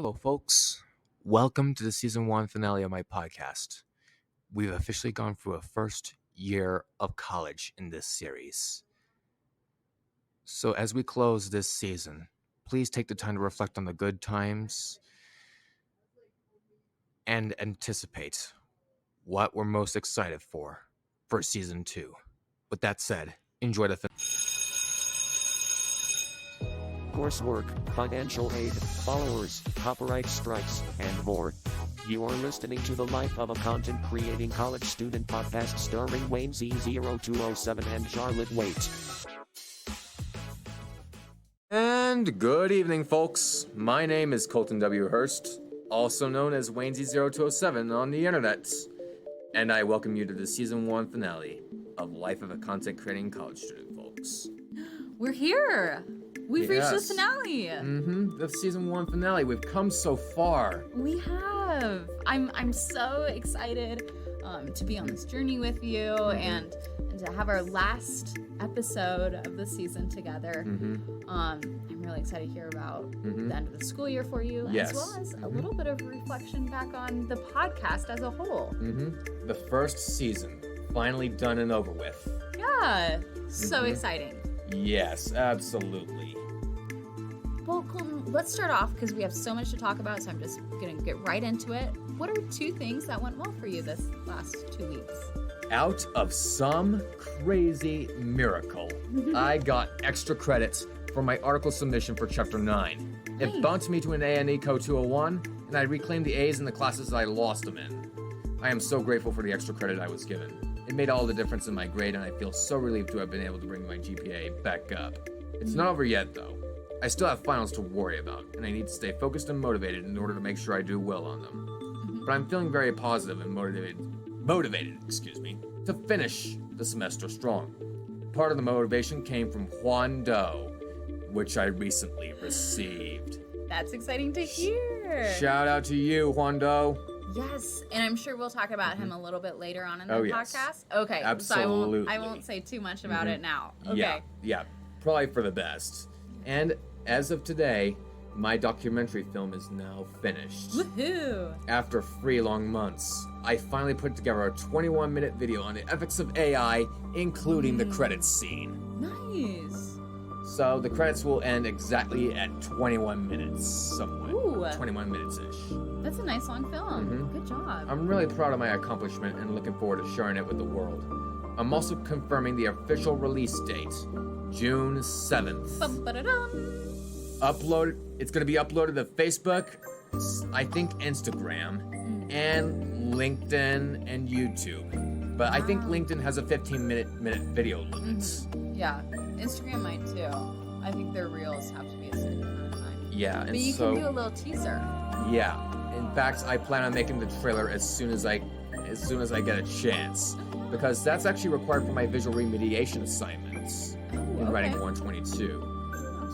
Hello, folks. Welcome to the season 1 finale of my podcast. We've officially gone through a first year of college in this series. So as we close this season, please take the time to reflect on the good times and anticipate what we're most excited for season 2. With that said, enjoy the coursework, financial aid, followers, copyright strikes, and more. You are listening to the Life of a Content Creating College Student podcast starring Wayne Z0207 and Charlotte Waite. And good evening, folks. My name is Colton W. Hurst, also known as Wayne Z0207 on the internet. And I welcome you to the season 1 finale of Life of a Content Creating College Student, folks. We're here. We've reached the finale. The season 1 finale. We've come so far. We have. I'm so excited to be on this journey with you and to have our last episode of the season together. I'm really excited to hear about the end of the school year for you, as well as a little bit of reflection back on the podcast as a whole. The first season, finally done and over with. Yeah, so exciting. Yes, absolutely. Well, Colton, let's start off because we have so much to talk about, so I'm just going to get right into it. What are 2 things that went well for you this last 2 weeks? Out of some crazy miracle, I got extra credits for my article submission for Chapter 9. Nice. It bumped me to an A&E Code 201, and I reclaimed the A's in the classes that I lost them in. I am so grateful for the extra credit I was given. It made all the difference in my grade, and I feel so relieved to have been able to bring my GPA back up. It's not over yet, though. I still have finals to worry about, and I need to stay focused and motivated in order to make sure I do well on them. But I'm feeling very positive and motivated, to finish the semester strong. Part of the motivation came from Juan Doe, which I recently received. That's exciting to hear. Shout out to you, Juan Doe. Yes, and I'm sure we'll talk about him a little bit later on in the yes. podcast. Okay, Absolutely. So I won't say too much about it now. Okay. Yeah, probably for the best. And as of today, my documentary film is now finished. Woohoo! After 3 long months, I finally put together a 21-minute video on the ethics of AI, including the credits scene. Nice. So the credits will end exactly at 21 minutes somewhere. Ooh. 21 minutes-ish. That's a nice long film. Good job. I'm really proud of my accomplishment and looking forward to sharing it with the world. I'm also confirming the official release date, June 7th. Bum-ba-da-dum. It's going to be uploaded to Facebook, I think Instagram, and LinkedIn and YouTube. But I think LinkedIn has a 15-minute video limit. Yeah, Instagram might too. I think their reels have to be a certain amount of time. Yeah, and but you can do a little teaser. Yeah. In fact, I plan on making the trailer as soon as I get a chance, because that's actually required for my visual remediation assignments in Writing 122.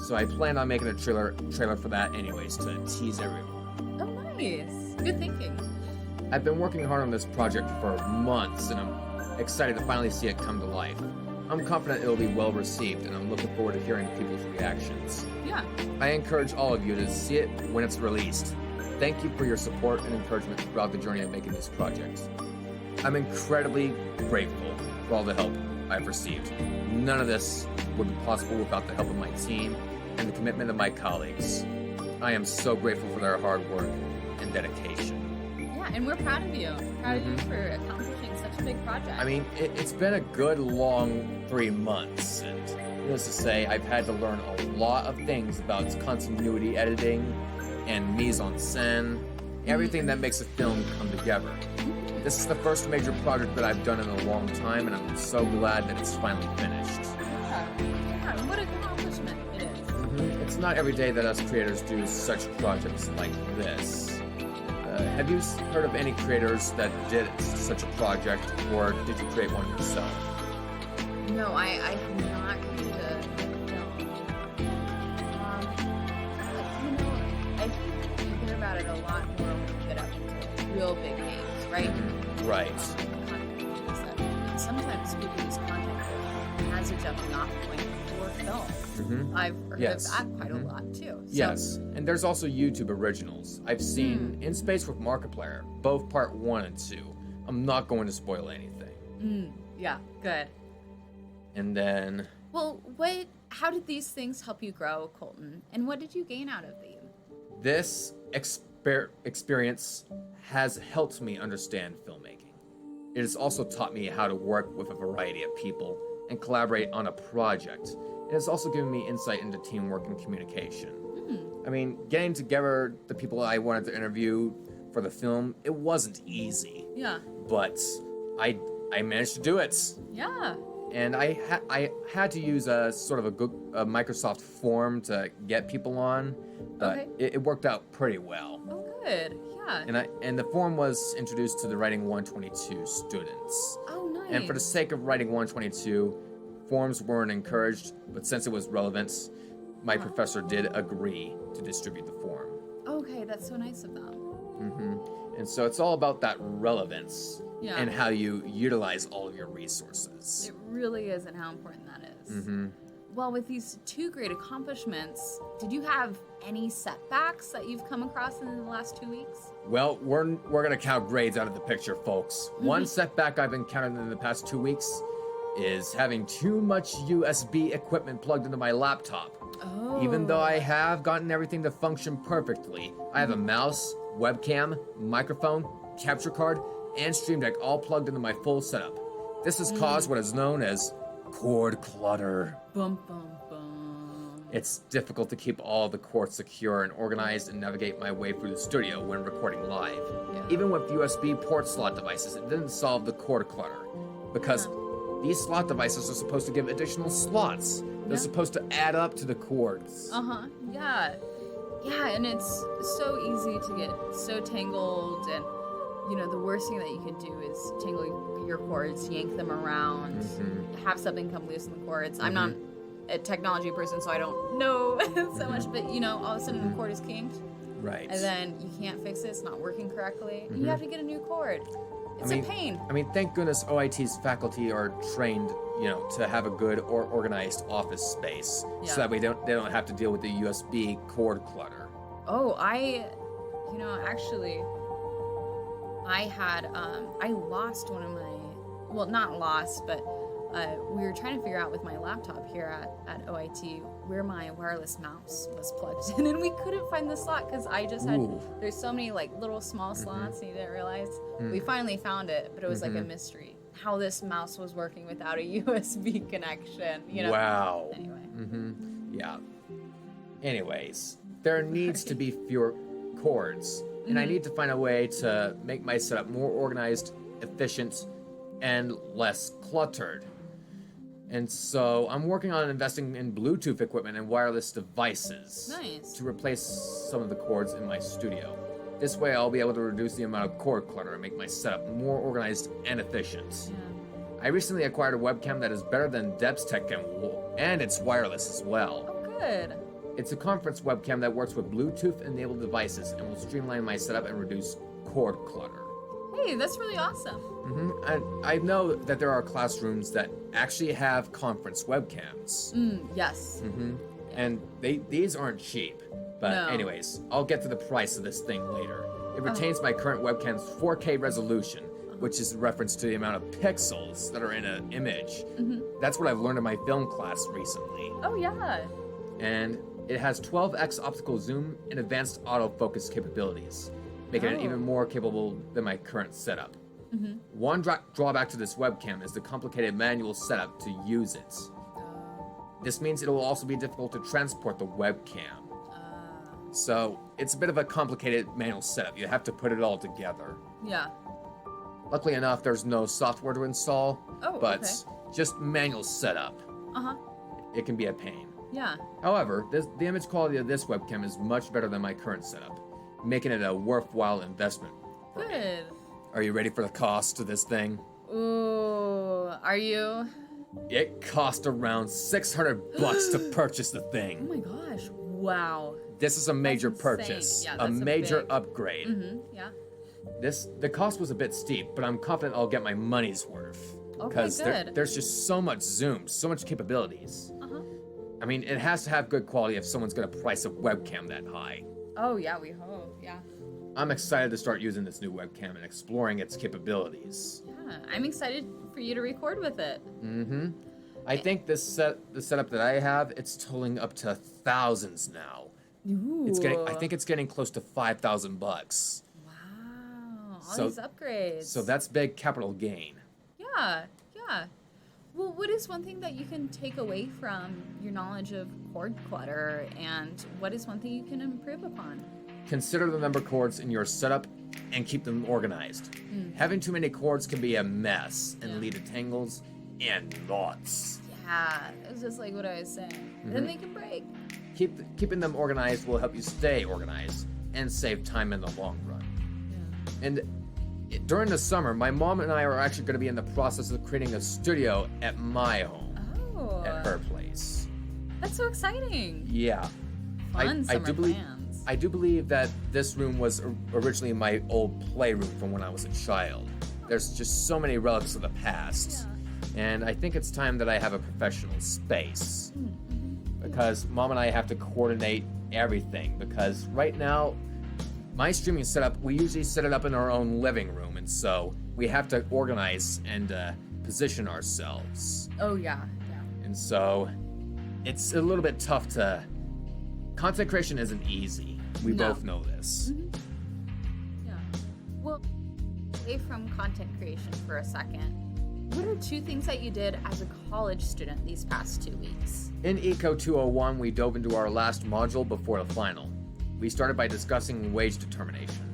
So I plan on making a trailer for that anyways to tease everyone. Oh, nice. Good thinking. I've been working hard on this project for months, and I'm excited to finally see it come to life. I'm confident it'll be well received, and I'm looking forward to hearing people's reactions. Yeah. I encourage all of you to see it when it's released. Thank you for your support and encouragement throughout the journey of making this project. I'm incredibly grateful for all the help I've received. None of this would be possible without the help of my team and the commitment of my colleagues. I am so grateful for their hard work and dedication. Yeah, and we're proud of you. Proud of you for accomplishing such a big project. I mean, it's been a good long 3 months, and needless to say, I've had to learn a lot of things about continuity editing and mise-en-scène, everything that makes a film come together. This is the first major project that I've done in a long time, and I'm so glad that it's finally finished. Yeah, what an accomplishment it is. It's not every day that us creators do such projects like this. Have you heard of any creators that did such a project, or did you create one yourself? No, I have not created a film. I think you hear about it a lot more when you get up into real big names, right? Right. Sometimes people use content as a jumping off point for film. I've heard Yes. of that quite a lot too. So, Yes, and there's also YouTube originals. I've seen In Space with Markiplier, both part 1 and 2. I'm not going to spoil anything. Yeah, good. And then Well, how did these things help you grow, Colton? And what did you gain out of them? this experience has helped me understand filmmaking. It has also taught me how to work with a variety of people and collaborate on a project. It has also given me insight into teamwork and communication. I mean, getting together the people I wanted to interview for the film, it wasn't easy, Yeah. but I managed to do it. Yeah. And I had to use a sort of a Microsoft form to get people on, but Okay. it worked out pretty well. Oh, good. Yeah. And the form was introduced to the Writing 122 students. Oh, nice. And for the sake of Writing 122, forms weren't encouraged, but since it was relevant, my professor did agree to distribute the form. Okay, that's so nice of them. And so it's all about that relevance Yeah. and how you utilize all of your resources. It really is, and how important that is. Well, with these two great accomplishments, did you have any setbacks that you've come across in the last 2 weeks? Well, we're gonna count grades out of the picture, folks. One setback I've encountered in the past 2 weeks is having too much USB equipment plugged into my laptop. Oh. Even though I have gotten everything to function perfectly, I have a mouse, webcam, microphone, capture card, and Stream Deck all plugged into my full setup. This has caused what is known as cord clutter. Bum, bum, bum. It's difficult to keep all the cords secure and organized and navigate my way through the studio when recording live. Yeah. Even with USB port slot devices, it didn't solve the cord clutter because these slot devices are supposed to give additional slots. They're supposed to add up to the cords. Yeah. Yeah, and it's so easy to get so tangled, and the worst thing that you can do is tangle your cords, yank them around, have something come loose in the cords. I'm not a technology person, so I don't know so much, but all of a sudden the cord is kinked, Right. and then you can't fix it, it's not working correctly, and you have to get a new cord. It's a pain. I mean, thank goodness OIT's faculty are trained, to have a good or organized office space, Yeah. so that they don't have to deal with the USB cord clutter. Oh, actually, I lost one of my, well, not lost, but we were trying to figure out with my laptop here at OIT where my wireless mouse was plugged in, and we couldn't find the slot because I just had, there's so many little small slots, and you didn't realize. We finally found it, but it was like a mystery how this mouse was working without a USB connection, Wow. Anyway. Yeah. Anyways, there needs to be fewer cords, and I need to find a way to make my setup more organized, efficient, and less cluttered. And so I'm working on investing in Bluetooth equipment and wireless devices Nice. to replace some of the cords in my studio. This way I'll be able to reduce the amount of cord clutter and make my setup more organized and efficient. I recently acquired a webcam that is better than Deb's Tech and it's wireless as well. Oh, good. It's a conference webcam that works with Bluetooth-enabled devices and will streamline my setup and reduce cord clutter. Hey, that's really awesome. I know that there are classrooms that actually have conference webcams. Yes. And these aren't cheap. But No. anyways, I'll get to the price of this thing later. It retains my current webcam's 4K resolution, which is a reference to the amount of pixels that are in an image. That's what I've learned in my film class recently. Oh, yeah. And it has 12x optical zoom and advanced autofocus capabilities, making it even more capable than my current setup. One drawback to this webcam is the complicated manual setup to use it. This means it will also be difficult to transport the webcam. So it's a bit of a complicated manual setup. You have to put it all together. Yeah. Luckily enough, there's no software to install, Oh, but okay. just manual setup. It can be a pain. Yeah. However, the image quality of this webcam is much better than my current setup, making it a worthwhile investment. Good. Are you ready for the cost of this thing? Ooh, are you? It cost around $600 to purchase the Oh thing. my gosh. Wow. This is a major insane. purchase, Yeah, a that's a major big- upgrade. Yeah. The cost was a bit steep, but I'm confident I'll get my money's worth. Okay, Because good. there's just so much zoom, so much capabilities. I mean, it has to have good quality if someone's going to price a webcam that high. Oh, yeah, we hope. Yeah. I'm excited to start using this new webcam and exploring its capabilities. Yeah, I'm excited for you to record with it. Mm-hmm. I think the setup that I have, it's totaling up to thousands now. Ooh. I think it's getting close to $5,000. Wow. All these upgrades. So that's big capital gain. Yeah, yeah. Well, what is one thing that you can take away from your knowledge of chord clutter, and what is one thing you can improve upon? Consider the number of chords in your setup and keep them organized. Having too many chords can be a mess and lead to tangles and knots. Yeah, it's just like what I was saying. Then they can break. Keeping them organized will help you stay organized and save time in the long run. Yeah. And during the summer, my mom and I are actually going to be in the process of creating a studio at my home, Oh. at her place. That's so exciting. Yeah. Fun I summer do believe, plans. I do believe that this room was originally my old playroom from when I was a child. There's just so many relics of the past. And I think it's time that I have a professional space. Because Mom and I have to coordinate everything. Because right now, my streaming setup, we usually set it up in our own living room. And so we have to organize and position ourselves. Oh, yeah, yeah. And so it's a little bit tough to... Content creation isn't easy. We both know this. Yeah. Well, away from content creation for a second, what are 2 things that you did as a college student these past 2 weeks? In Eco 201, we dove into our last module before the final. We started by discussing wage determination.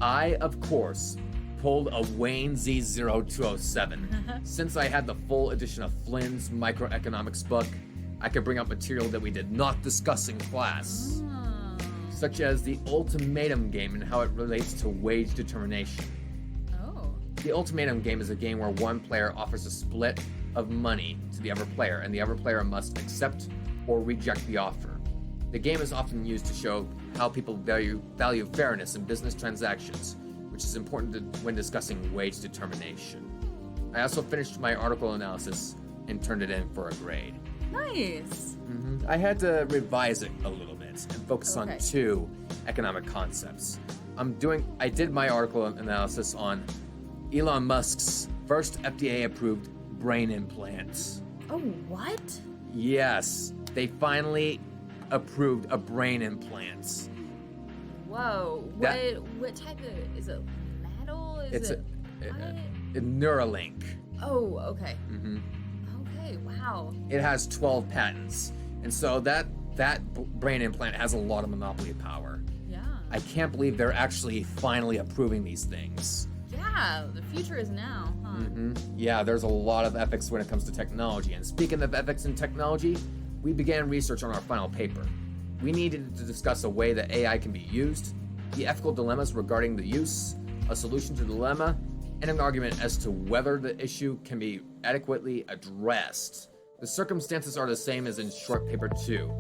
I, of course, pulled a Wayne Z0207. Since I had the full edition of Flynn's microeconomics book, I could bring up material that we did not discuss in class, such as the ultimatum game and how it relates to wage determination. Oh. The ultimatum game is a game where one player offers a split of money to the other player, and the other player must accept or reject the offer. The game is often used to show how people value fairness in business transactions, which is important when discussing wage determination. I also finished my article analysis and turned it in for a grade. Nice. I had to revise it a little bit and focus on 2 economic concepts. I did my article analysis on Elon Musk's first FDA-approved brain implants. Oh, what? Yes, they finally approved a brain implant. Whoa. What type of... Is it metal? It's it... a Neuralink. Oh, okay. Okay, wow. It has 12 patents, and so that brain implant has a lot of monopoly power. Yeah. I can't believe they're actually finally approving these things. Yeah, the future is now, huh? Yeah, there's a lot of ethics when it comes to technology, and speaking of ethics in technology, we began research on our final paper. We needed to discuss a way that AI can be used, the ethical dilemmas regarding the use, a solution to the dilemma, and an argument as to whether the issue can be adequately addressed. The circumstances are the same as in short paper 2.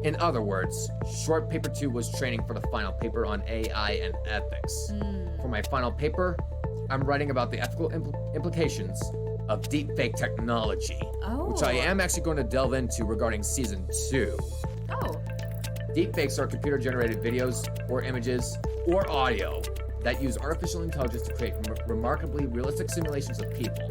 In other words, short paper 2 was training for the final paper on AI and ethics. For my final paper, I'm writing about the ethical implications of deepfake technology, which I am actually going to delve into regarding season 2. Oh. Deepfakes are computer-generated videos or images or audio that use artificial intelligence to create remarkably realistic simulations of people.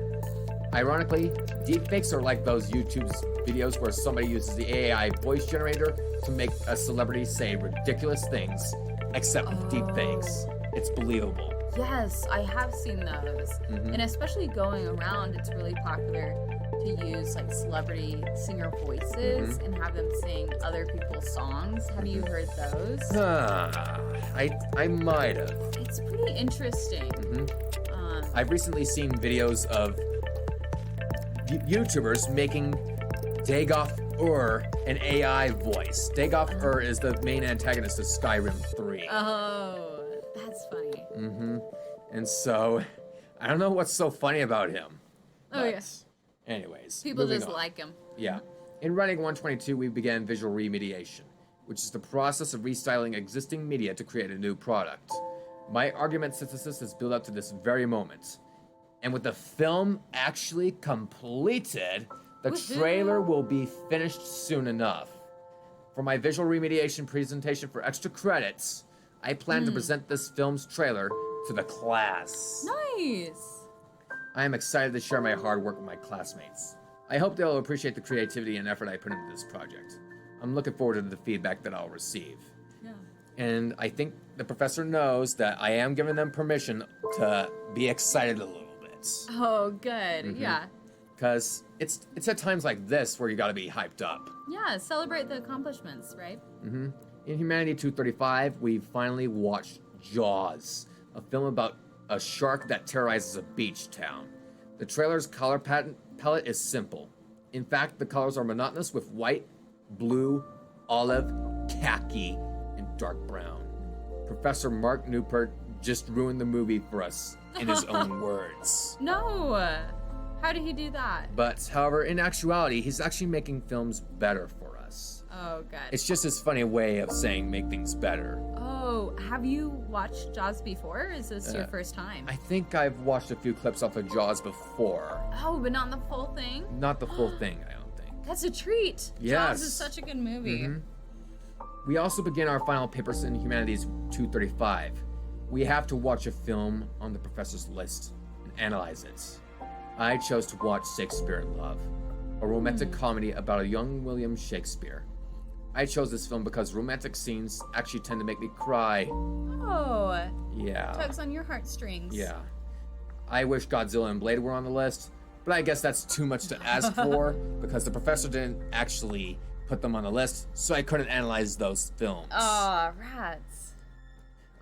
Ironically, deepfakes are like those YouTube videos where somebody uses the AI voice generator to make a celebrity say ridiculous things, except with deepfakes. It's believable. Yes, I have seen those. And especially going around, it's really popular to use like celebrity singer voices and have them sing other people's songs. Have you heard those? I might have. It's pretty interesting. I've recently seen videos of YouTubers making Dagoth an AI voice. Dagoth is the main antagonist of Skyrim 3. Oh, that's funny. And so, I don't know what's so funny about him. Oh, But yes. Anyways. People moving just on. like him. Yeah. In writing 122, we began visual remediation, which is the process of restyling existing media to create a new product. My argument synthesis has built up to this very moment. And with the film actually completed, The trailer will be finished soon enough. For my visual remediation presentation for extra credits, I plan to present this film's trailer to the class. Nice. I am excited to share my hard work with my classmates. I hope they'll appreciate the creativity and effort I put into this project. I'm looking forward to the feedback that I'll receive. Yeah. And I think the professor knows that I am giving them permission to be excited a little bit. Oh, good. Yeah. Because it's at times like this where you gotta be hyped up. Yeah, celebrate the accomplishments, right? In Humanity 235, we finally watched Jaws, a film about a shark that terrorizes a beach town. The trailer's color palette is simple. In fact, the colors are monotonous with white, blue, olive, khaki, and dark brown. Professor Mark Newport just ruined the movie for us in his own words. No. How did he do that? But, however, in actuality, he's actually making films better for us. Oh, good. It's just his funny way of saying make things better. Oh, have you watched Jaws before? Or is this your first time? I think I've watched a few clips off of Jaws before. Oh, but not the full thing? Not the full thing, I don't think. That's a treat. Yes. Jaws is such a good movie. We also begin our final papers in Humanities 235. We have to watch a film on the professor's list and analyze it. I chose to watch Shakespeare in Love, a romantic comedy about a young William Shakespeare. I chose this film because romantic scenes actually tend to make me cry. Oh. Yeah. Tugs on your heartstrings. Yeah. I wish Godzilla and Blade were on the list, but I guess that's too much to ask for because the professor didn't actually put them on the list, so I couldn't analyze those films. Oh, rats.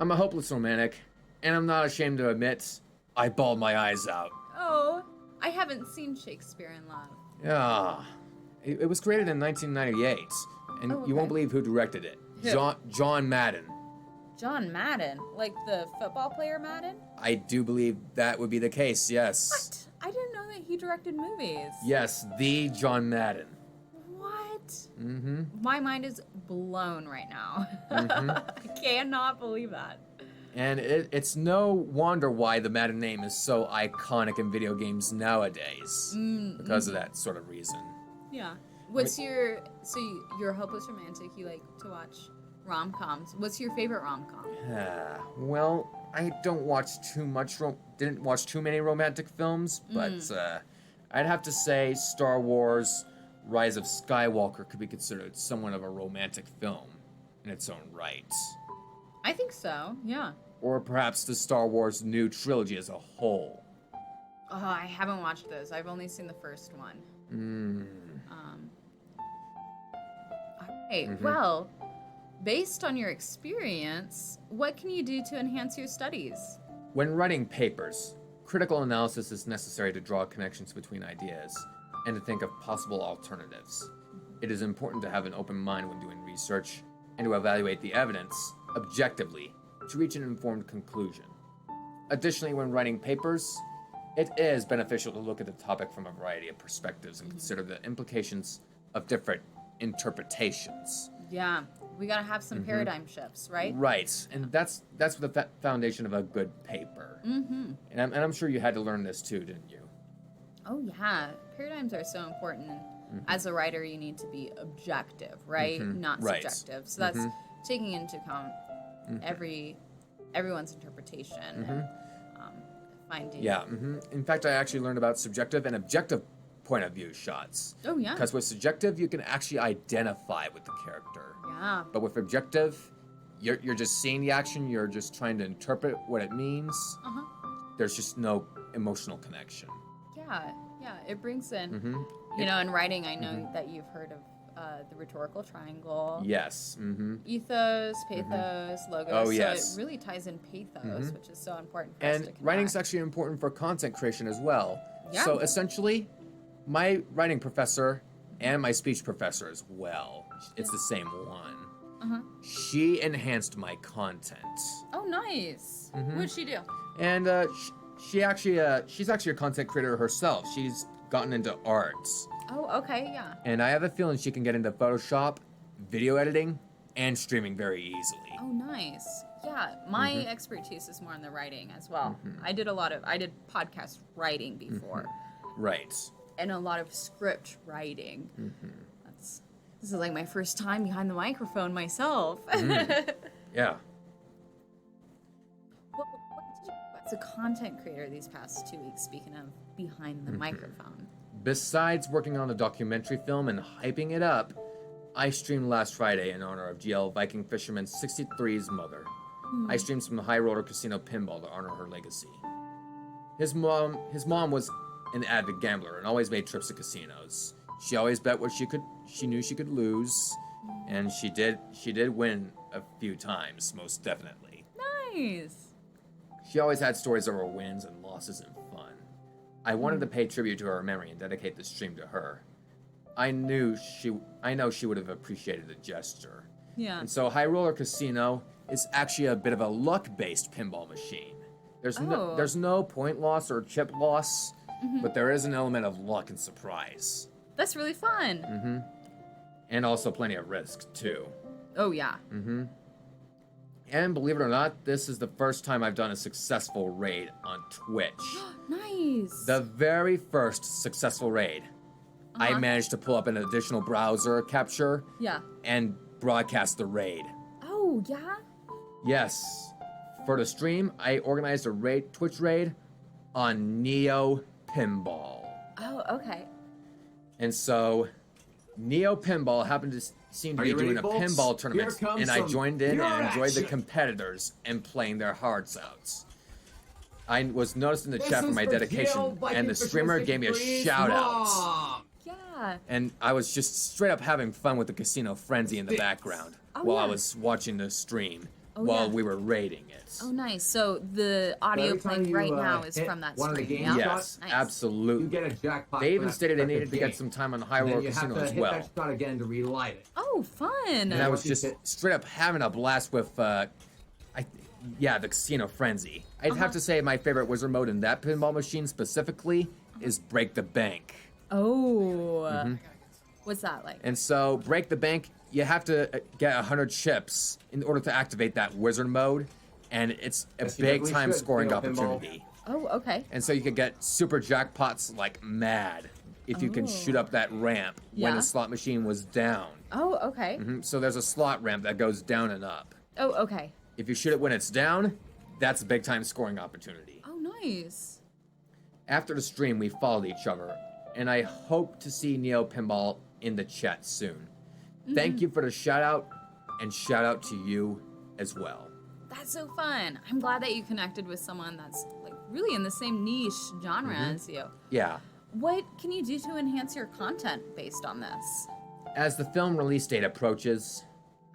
I'm a hopeless romantic, and I'm not ashamed to admit I bawled my eyes out. Oh, I haven't seen Shakespeare in Love. Yeah. It was created in 1998, and you won't believe who directed it. Who? John Madden. John Madden? Like the football player Madden? I do believe that would be the case, yes. What? I didn't know that he directed movies. Yes, the John Madden. What? My mind is blown right now. I cannot believe that. And it's no wonder why the Madden name is so iconic in video games nowadays. Because of that sort of reason. Yeah. You're a hopeless romantic, you like to watch rom-coms. What's your favorite rom-com? Well, I don't watch didn't watch too many romantic films, but I'd have to say Star Wars Rise of Skywalker could be considered somewhat of a romantic film in its own right. I think so, yeah. Or perhaps the Star Wars new trilogy as a whole. Oh, I haven't watched those. I've only seen the first one. Okay, well, based on your experience, what can you do to enhance your studies? When writing papers, critical analysis is necessary to draw connections between ideas and to think of possible alternatives. It is important to have an open mind when doing research and to evaluate the evidence objectively to reach an informed conclusion. Additionally, when writing papers, it is beneficial to look at the topic from a variety of perspectives and consider the implications of different interpretations. Yeah, we gotta have some paradigm shifts, right? Right, and that's the foundation of a good paper. And I'm sure you had to learn this too, didn't you? Oh yeah, paradigms are so important. As a writer, you need to be objective, right? Not subjective. So that's taking into account everyone's interpretation and finding. Yeah. In fact, I actually learned about subjective and objective point of view shots. Oh yeah. Because with subjective, you can actually identify with the character. Yeah. But with objective, you're just seeing the action. You're just trying to interpret what it means. There's just no emotional connection. Yeah, it brings in, you know, in writing, I know that you've heard of the rhetorical triangle. Yes. Ethos, pathos, logos. Oh, yes. So it really ties in pathos, which is so important for us to And connect. writing's actually important for content creation as well. Yeah. So essentially, my writing professor and my speech professor as well, it's the same one. She enhanced my content. Oh, nice. What'd she do? And she's actually a content creator herself. She's gotten into arts. Oh, okay, yeah. And I have a feeling she can get into Photoshop, video editing, and streaming very easily. Oh, nice. Yeah, my expertise is more in the writing as well. I did podcast writing before. Right. and a lot of script writing. This is like my first time behind the microphone myself. Yeah. What did you do as a content creator these past 2 weeks, speaking of behind the microphone? Besides working on the documentary film and hyping it up, I streamed last Friday in honor of GL Viking Fisherman 63's mother. I streamed some High Roller Casino pinball to honor her legacy. His mom was an avid gambler and always made trips to casinos. She always bet what she knew she could lose, and she did win a few times, most definitely. Nice. She always had stories of her wins and losses and fun. I wanted to pay tribute to her memory and dedicate the stream to her. I know she would have appreciated the gesture. Yeah. And so High Roller Casino is actually a bit of a luck-based pinball machine. There's no point loss or chip loss, but there is an element of luck and surprise. That's really fun. And also plenty of risk, too. Oh, yeah. And believe it or not, this is the first time I've done a successful raid on Twitch. Nice. The very first successful raid. I managed to pull up an additional browser capture Yeah. and broadcast the raid. Oh, yeah? Yes. For the stream, I organized a Twitch raid on Neo Pinball. Oh, okay. And so, Neo Pinball happened to seem to be doing a pinball tournament, and I joined in and enjoyed the competitors and playing their hearts out. I was noticed in the chat for my dedication, and the streamer gave me a shout out. Yeah. And I was just straight up having fun with the casino frenzy in the background while I was watching the stream while we were raiding it. Oh, nice. So the audio playing right now is from that stream, yeah? Yes, Nice. absolutely. You get a jackpot. They even stated they needed to get some time on High Roller Casino as well. Hit that shot again to relight it. Oh, fun. And I was just straight up having a blast with, the casino frenzy. I'd have to say my favorite wizard mode in that pinball machine specifically is Break the Bank. Oh. What's that like? And so, Break the Bank, you have to get 100 chips in order to activate that wizard mode, and it's a big-time scoring opportunity. Oh, okay. And so you can get super jackpots like mad if you can shoot up that ramp when the slot machine was down. Oh, okay. So there's a slot ramp that goes down and up. Oh, okay. If you shoot it when it's down, that's a big-time scoring opportunity. Oh, nice. After the stream, we followed each other, and I hope to see Neo Pinball in the chat soon. Thank you for the shout out, and shout out to you as well. That's so fun. I'm glad that you connected with someone that's like really in the same niche genre as you. Yeah. What can you do to enhance your content based on this? As the film release date approaches,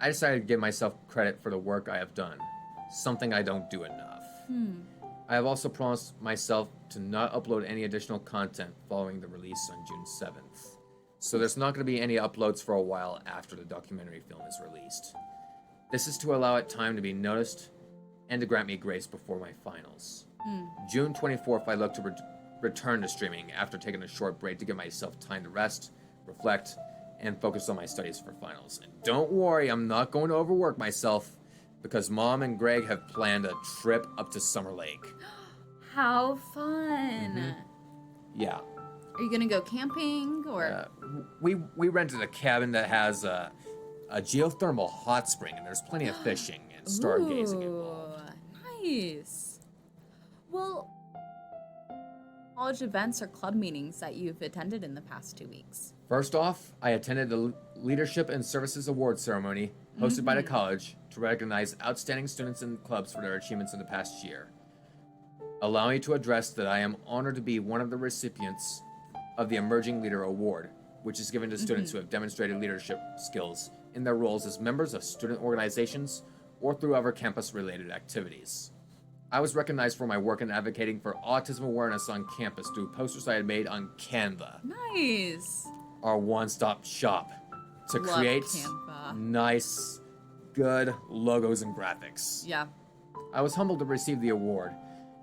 I decided to give myself credit for the work I have done, something I don't do enough. I have also promised myself to not upload any additional content following the release on June 7th. So there's not going to be any uploads for a while after the documentary film is released. This is to allow it time to be noticed and to grant me grace before my finals. June 24th, I look to return to streaming after taking a short break to give myself time to rest, reflect, and focus on my studies for finals. And don't worry, I'm not going to overwork myself because Mom and Greg have planned a trip up to Summer Lake. How fun. Yeah. Are you going to go camping or? We rented a cabin that has a geothermal hot spring, and there's plenty of fishing and stargazing involved. Nice. Well, college events or club meetings that you've attended in the past 2 weeks? First off, I attended the Leadership and Services Award ceremony hosted by the college to recognize outstanding students and clubs for their achievements in the past year. Allow me to address that I am honored to be one of the recipients of the Emerging Leader Award, which is given to students who have demonstrated leadership skills in their roles as members of student organizations or through other campus-related activities. I was recognized for my work in advocating for autism awareness on campus through posters I had made on Canva, Nice. our one-stop shop, to Love create Canva. nice, good logos and graphics. Yeah. I was humbled to receive the award,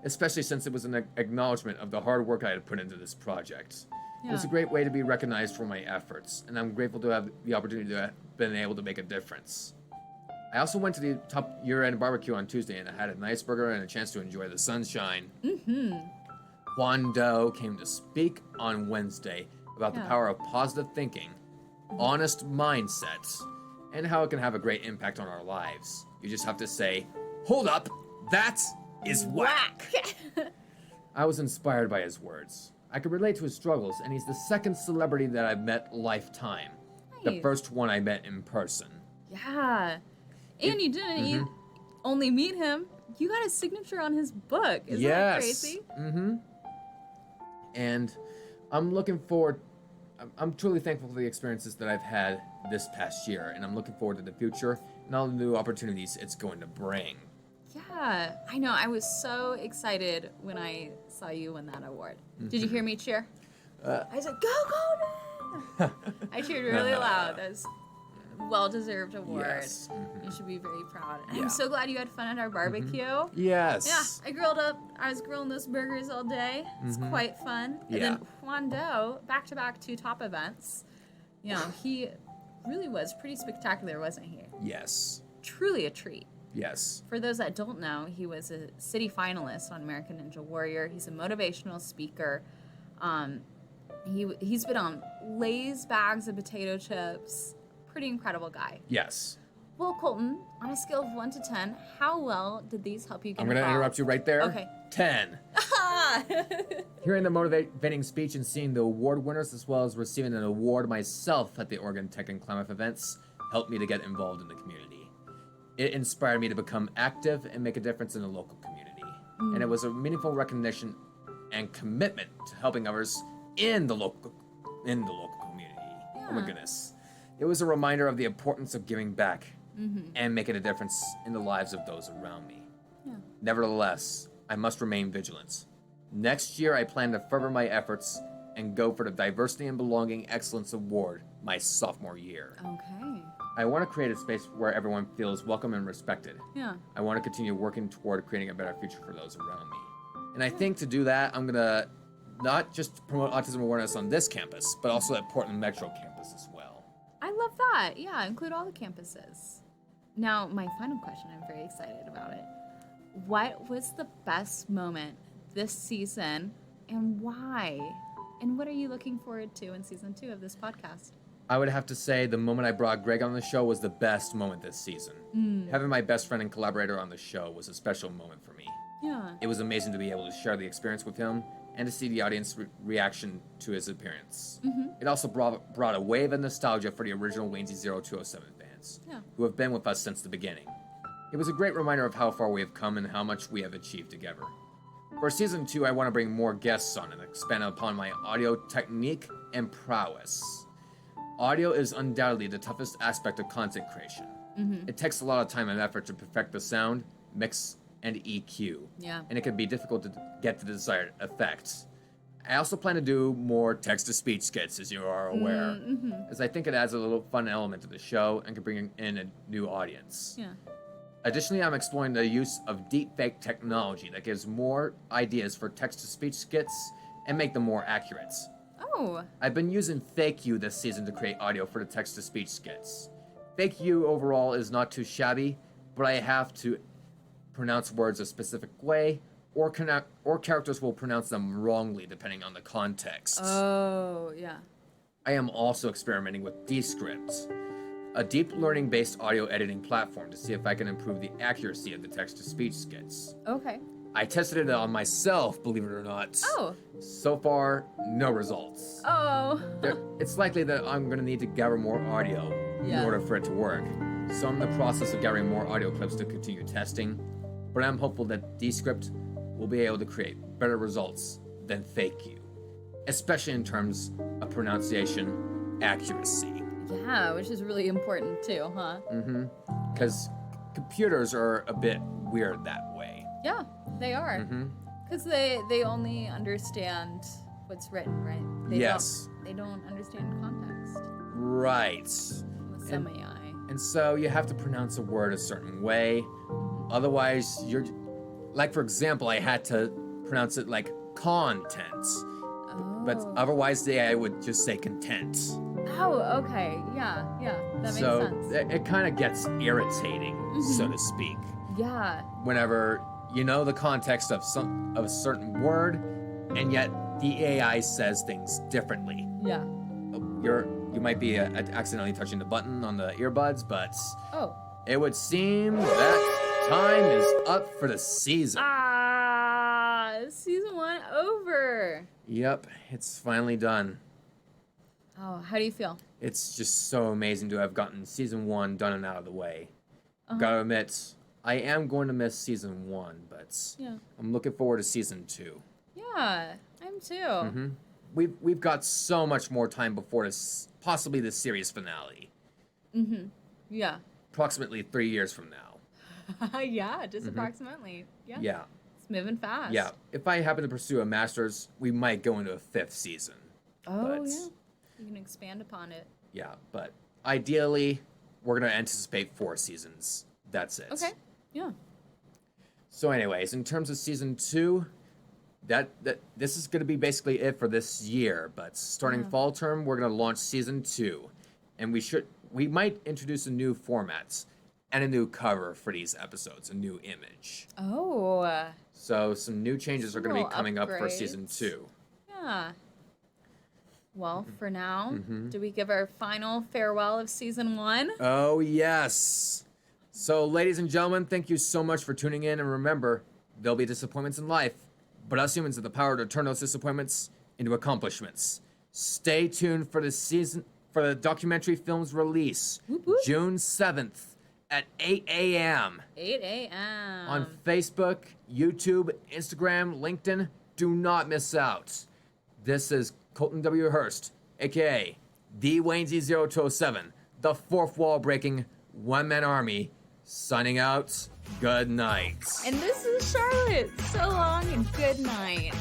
especially since it was an acknowledgement of the hard work I had put into this project. It was a great way to be recognized for my efforts, and I'm grateful to have the opportunity to have been able to make a difference. I also went to the top year-end barbecue on Tuesday, and I had a nice burger and a chance to enjoy the sunshine. Juan Doe came to speak on Wednesday about the power of positive thinking, honest mindsets, and how it can have a great impact on our lives. You just have to say, hold up, that is whack. I was inspired by his words. I could relate to his struggles, and he's the second celebrity that I've met lifetime. The Nice. first one I met in person. Yeah. And you didn't only meet him. You got a signature on his book. Isn't that crazy? And I'm looking forward. I'm truly thankful for the experiences that I've had this past year, and I'm looking forward to the future and all the new opportunities it's going to bring. Yeah, I know. I was so excited when I saw you win that award. Did you hear me cheer? I said, "Go, Golden!" I cheered really loud. That was a well-deserved award. Yes. You should be very proud. Yeah. I'm so glad you had fun at our barbecue. Yes. Yeah, I was grilling those burgers all day. It's quite fun. And Yeah. then Juan Doe, back-to-back 2 top events. You know, he really was pretty spectacular, wasn't he? Yes. Truly a treat. Yes. For those that don't know, he was a city finalist on American Ninja Warrior. He's a motivational speaker. He's been on Lay's bags of potato chips. Pretty incredible guy. Yes. Well, Colton, on a scale of 1 to 10, how well did these help you get I'm going to involved? interrupt you right there. Okay. 10. Hearing the motivating speech and seeing the award winners as well as receiving an award myself at the Oregon Tech and Klamath events helped me to get involved in the community. It inspired me to become active and make a difference in the local community. And it was a meaningful recognition and commitment to helping others in the local community. Oh my Yeah. goodness. It was a reminder of the importance of giving back and making a difference in the lives of those around me. Yeah. Nevertheless, I must remain vigilant. Next year, I plan to further my efforts and go for the Diversity and Belonging Excellence Award my sophomore year. Okay. I want to create a space where everyone feels welcome and respected. Yeah. I want to continue working toward creating a better future for those around me. And I think to do that, I'm going to not just promote autism awareness on this campus, but also at Portland Metro campus as well. I love that. Yeah, include all the campuses. Now, my final question, I'm very excited about it. What was the best moment this season and why? And what are you looking forward to in season 2 of this podcast? I would have to say the moment I brought Greg on the show was the best moment this season. Having my best friend and collaborator on the show was a special moment for me. Yeah. It was amazing to be able to share the experience with him and to see the audience reaction to his appearance. It also brought a wave of nostalgia for the original Waynesy 0207 fans, who have been with us since the beginning. It was a great reminder of how far we have come and how much we have achieved together. For season 2, I want to bring more guests on and expand upon my audio technique and prowess. Audio is undoubtedly the toughest aspect of content creation. It takes a lot of time and effort to perfect the sound, mix, and EQ. Yeah. And it can be difficult to get the desired effects. I also plan to do more text-to-speech skits, as you are aware, as I think it adds a little fun element to the show and can bring in a new audience. Yeah. Additionally, I'm exploring the use of deepfake technology that gives more ideas for text-to-speech skits and make them more accurate. Oh. I've been using Fake You this season to create audio for the text-to-speech skits. Fake You overall is not too shabby, but I have to pronounce words a specific way, or characters will pronounce them wrongly depending on the context. Oh, yeah. I am also experimenting with Descript, a deep learning-based audio editing platform to see if I can improve the accuracy of the text-to-speech skits. Okay. I tested it on myself, believe it or not. Oh. So far, no results. Oh. It's likely that I'm going to need to gather more audio in order for it to work. So I'm in the process of gathering more audio clips to continue testing, but I'm hopeful that Descript will be able to create better results than Fake You, especially in terms of pronunciation accuracy. Yeah, which is really important too, huh? Because computers are a bit weird that way. Yeah, they are. Because they only understand what's written, right? They don't understand context. Right. With some AI. And so you have to pronounce a word a certain way. Otherwise, you're... Like, for example, I had to pronounce it like content. Oh. But otherwise, the AI would just say content. Oh, okay. Yeah, that makes So sense. it kind of gets irritating, so to speak. Yeah. Whenever you know the context of a certain word, and yet the AI says things differently. Yeah. You might be accidentally touching the button on the earbuds, but Oh. it would seem that time is up for the season. Season 1 over. Yep, it's finally done. Oh, how do you feel? It's just so amazing to have gotten season 1 done and out of the way. Gotta admit, I am going to miss season 1, but Yeah. I'm looking forward to season 2. Yeah, I'm too. We've got so much more time before this, possibly the series finale. Yeah. Approximately 3 years from now. Yeah, just approximately. Yeah. Yeah. It's moving fast. Yeah. If I happen to pursue a master's, we might go into a 5th season. Oh, But- yeah. You can expand upon it. Yeah, but ideally, we're gonna anticipate 4 seasons. That's it. Okay. Yeah. So, anyways, in terms of season 2, that this is gonna be basically it for this year. But starting fall term, we're gonna launch season 2, and we might introduce a new format and a new cover for these episodes, a new image. Oh. So some new changes are gonna be Little coming up for season upgrades. 2. Yeah. Well, for now, do we give our final farewell of season 1? Oh, yes. So, ladies and gentlemen, thank you so much for tuning in. And remember, there'll be disappointments in life, but us humans have the power to turn those disappointments into accomplishments. Stay tuned for the documentary film's release, Whoop, whoop. June 7th at 8 a.m. 8 a.m. on Facebook, YouTube, Instagram, LinkedIn. Do not miss out. This is Colton W. Hurst, aka the Wayne Z0207, the fourth wall breaking one-man army, signing out. Good night. And this is Charlotte. So long and good night.